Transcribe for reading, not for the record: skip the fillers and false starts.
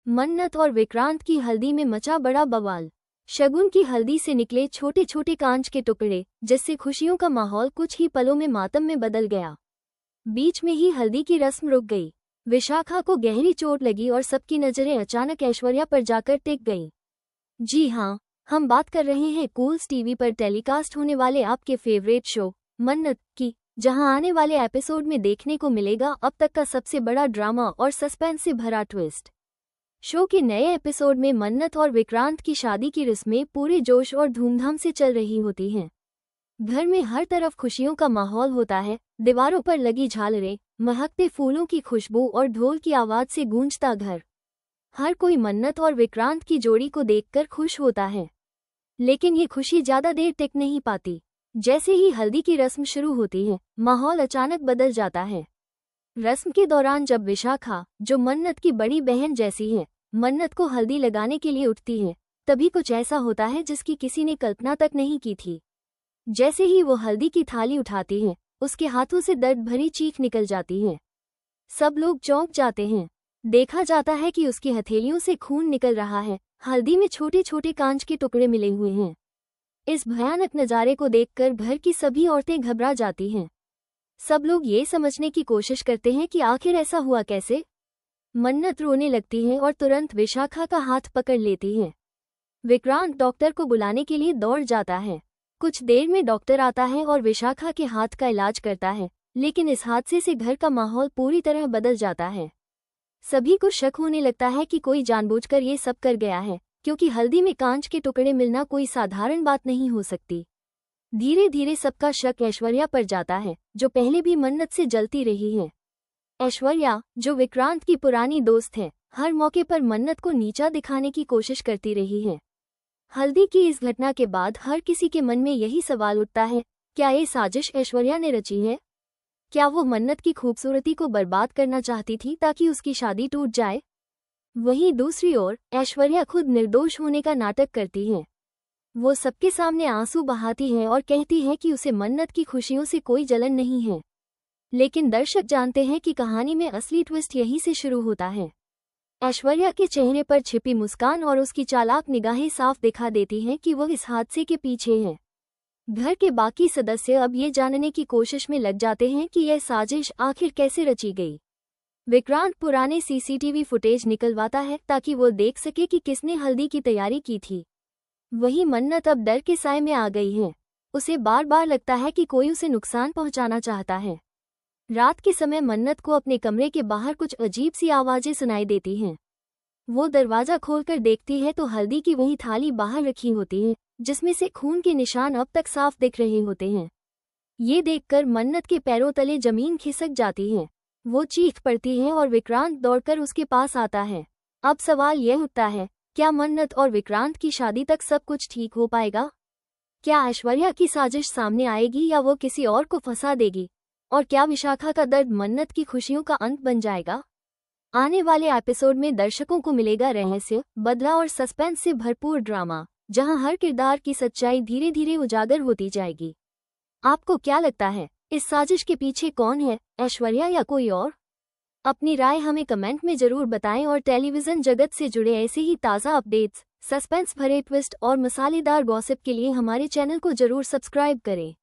मन्नत और विक्रांत की हल्दी में मचा बड़ा बवाल। शगुन की हल्दी से निकले छोटे छोटे कांच के टुकड़े, जिससे खुशियों का माहौल कुछ ही पलों में मातम में बदल गया। बीच में ही हल्दी की रस्म रुक गई। विशाखा को गहरी चोट लगी और सबकी नजरें अचानक ऐश्वर्या पर जाकर टिक गईं। जी हाँ, हम बात कर रहे हैं कूल्स टीवी पर टेलीकास्ट होने वाले आपके फेवरेट शो मन्नत की, जहां आने वाले एपिसोड में देखने को मिलेगा अब तक का सबसे बड़ा ड्रामा और सस्पेंस से भरा ट्विस्ट। शो के नए एपिसोड में मन्नत और विक्रांत की शादी की रस्में पूरे जोश और धूमधाम से चल रही होती हैं। घर में हर तरफ खुशियों का माहौल होता है। दीवारों पर लगी झालरें, महकते फूलों की खुशबू और ढोल की आवाज से गूंजता घर। हर कोई मन्नत और विक्रांत की जोड़ी को देखकर खुश होता है। लेकिन ये खुशी ज्यादा देर टिक नहीं पाती। जैसे ही हल्दी की रस्म शुरू होती है, माहौल अचानक बदल जाता है। रस्म के दौरान जब विशाखा, जो मन्नत की बड़ी बहन जैसी है, मन्नत को हल्दी लगाने के लिए उठती है, तभी कुछ ऐसा होता है जिसकी किसी ने कल्पना तक नहीं की थी। जैसे ही वो हल्दी की थाली उठाती है, उसके हाथों से दर्द भरी चीख निकल जाती है। सब लोग चौंक जाते हैं। देखा जाता है कि उसकी हथेलियों से खून निकल रहा है। हल्दी में छोटे छोटे कांच के टुकड़े मिले हुए हैं। इस भयानक नज़ारे को देखकर घर की सभी औरतें घबरा जाती हैं। सब लोग ये समझने की कोशिश करते हैं कि आखिर ऐसा हुआ कैसे। मन्नत रोने लगती है और तुरंत विशाखा का हाथ पकड़ लेती है। विक्रांत डॉक्टर को बुलाने के लिए दौड़ जाता है। कुछ देर में डॉक्टर आता है और विशाखा के हाथ का इलाज करता है, लेकिन इस हादसे से घर का माहौल पूरी तरह बदल जाता है। सभी को शक होने लगता है कि कोई जानबूझकर ये सब कर गया है, क्योंकि हल्दी में कांच के टुकड़े मिलना कोई साधारण बात नहीं हो सकती। धीरे धीरे सबका शक ऐश्वर्या पर जाता है, जो पहले भी मन्नत से जलती रही है। ऐश्वर्या, जो विक्रांत की पुरानी दोस्त है, हर मौके पर मन्नत को नीचा दिखाने की कोशिश करती रही है। हल्दी की इस घटना के बाद हर किसी के मन में यही सवाल उठता है, क्या ये साजिश ऐश्वर्या ने रची है? क्या वो मन्नत की खूबसूरती को बर्बाद करना चाहती थी ताकि उसकी शादी टूट जाए? वहीं दूसरी ओर ऐश्वर्या खुद निर्दोष होने का नाटक करती है। वो सबके सामने आंसू बहाती है और कहती है कि उसे मन्नत की खुशियों से कोई जलन नहीं है। लेकिन दर्शक जानते हैं कि कहानी में असली ट्विस्ट यहीं से शुरू होता है। ऐश्वर्या के चेहरे पर छिपी मुस्कान और उसकी चालाक निगाहें साफ दिखा देती हैं कि वह इस हादसे के पीछे है। घर के बाकी सदस्य अब ये जानने की कोशिश में लग जाते हैं कि यह साजिश आखिर कैसे रची गई। विक्रांत पुराने सीसीटीवी फुटेज निकलवाता है ताकि वो देख सके कि किसने हल्दी की तैयारी की थी। वहीं मन्नत अब डर के साए में आ गई है। उसे बार बार लगता है कि कोई उसे नुकसान पहुंचाना चाहता है। रात के समय मन्नत को अपने कमरे के बाहर कुछ अजीब सी आवाजें सुनाई देती हैं। वो दरवाजा खोलकर देखती है तो हल्दी की वही थाली बाहर रखी होती है, जिसमें से खून के निशान अब तक साफ दिख रहे होते हैं। ये देखकर मन्नत के पैरों तले जमीन खिसक जाती है। वो चीख पड़ती है और विक्रांत दौड़कर उसके पास आता है। अब सवाल यह उठता है, क्या मन्नत और विक्रांत की शादी तक सब कुछ ठीक हो पाएगा? क्या ऐश्वर्या की साजिश सामने आएगी या वो किसी और को फंसा देगी? और क्या विशाखा का दर्द मन्नत की खुशियों का अंत बन जाएगा? आने वाले एपिसोड में दर्शकों को मिलेगा रहस्य, बदला और सस्पेंस से भरपूर ड्रामा, जहां हर किरदार की सच्चाई धीरे धीरे उजागर होती जाएगी। आपको क्या लगता है, इस साजिश के पीछे कौन है, ऐश्वर्या या कोई और? अपनी राय हमें कमेंट में जरूर बताएं और टेलीविजन जगत से जुड़े ऐसे ही ताज़ा अपडेट्स, सस्पेंस भरे ट्विस्ट और मसालेदार गॉसिप के लिए हमारे चैनल को जरूर सब्सक्राइब करें।